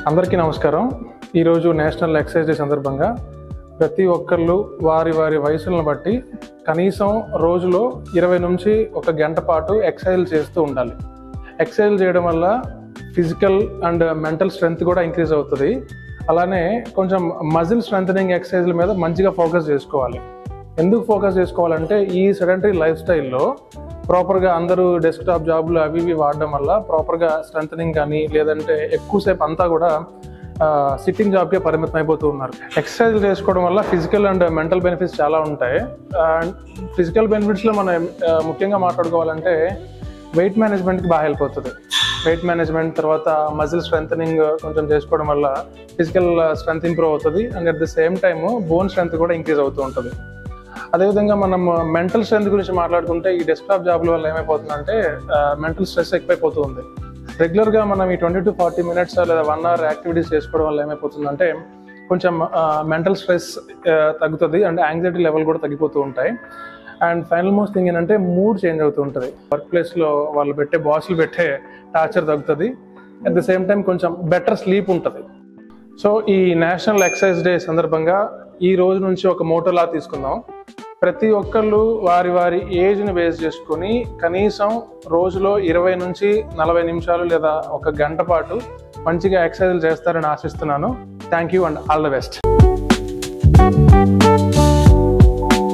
అందరికీ నమస్కారం. ఈరోజు నేషనల్ ఎక్సర్సైజ్ డే సందర్భంగా ప్రతి ఒక్కళ్ళు వారి వారి వయసులను బట్టి కనీసం రోజులో 20 నుంచి 1 గంట పాటు ఎక్సర్సైజ్ చేస్తూ ఉండాలి. ఎక్సర్సైజ్ చేయడం వల్ల ఫిజికల్ అండ్ మెంటల్ స్ట్రెంగ్త్ కూడా ఇంక్రీజ్ అవుతుంది. అలానే కొంచెం మజిల్ స్ట్రెంథనింగ్ ఎక్సర్సైజ్ల మీద మంచిగా ఫోకస్ చేసుకోవాలి. ఎందుకు ఫోకస్ చేసుకోవాలంటే ఈ సెడెంటరీ లైఫ్ స్టైల్లో ప్రాపర్గా అందరూ డెస్క్టాప్ జాబ్లు అవి ఇవి వాడడం వల్ల ప్రాపర్గా స్ట్రెంథనింగ్ కానీ లేదంటే ఎక్కువసేపు అంతా కూడా సిట్టింగ్ జాబ్కే పరిమితం అయిపోతూ ఉన్నారు. ఎక్సర్సైజ్ చేసుకోవడం వల్ల ఫిజికల్ అండ్ మెంటల్ బెనిఫిట్స్ చాలా ఉంటాయి. ఫిజికల్ బెనిఫిట్స్లో మనం ముఖ్యంగా మాట్లాడుకోవాలంటే వెయిట్ మేనేజ్మెంట్కి బాగా హెల్ప్ అవుతుంది. వెయిట్ మేనేజ్మెంట్ తర్వాత మజిల్ స్ట్రెంథనింగ్ కొంచెం చేసుకోవడం వల్ల ఫిజికల్ స్ట్రెంత్ ఇంప్రూవ్ అవుతుంది and at the same time bone strength కూడా ఇంక్రీజ్ అవుతూ ఉంటుంది. అదేవిధంగా మనం మెంటల్ స్ట్రెంత్ గురించి మాట్లాడుకుంటే ఈ డెస్క్టాప్ జాబ్ల వల్ల ఏమైపోతుందంటే మెంటల్ స్ట్రెస్ ఎక్కువైపోతూ ఉంది. రెగ్యులర్గా మనం ఈ 20 to 40 minutes లేదా 1 hour యాక్టివిటీస్ చేసుకోవడం వల్ల ఏమైపోతుందంటే కొంచెం మెంటల్ స్ట్రెస్ తగ్గుతుంది అండ్ యాంగ్జైటీ లెవెల్ కూడా తగ్గిపోతూ ఉంటాయి. అండ్ ఫైనల్ మోస్ట్ థింగ్ ఏంటంటే మూడ్ చేంజ్ అవుతూ ఉంటుంది. వర్క్ ప్లేస్లో వాళ్ళు బాసులు పెట్టే టార్చర్ తగ్గుతుంది. అట్ ద సేమ్ టైం కొంచెం బెటర్ స్లీప్ ఉంటుంది. సో ఈ నేషనల్ ఎక్సర్సైజ్ డే సందర్భంగా ఈ రోజు నుంచి ఒక మోటోలా తీసుకుందాం. ప్రతి ఒక్కళ్ళు వారి వారి ఏజ్ని బేస్ చేసుకొని కనీసం రోజులో 20 నుంచి 40 నిమిషాలు లేదా 1 గంట పాటు మంచిగా ఎక్సర్సైజ్ చేస్తారని ఆశిస్తున్నాను. Thank you and all the best.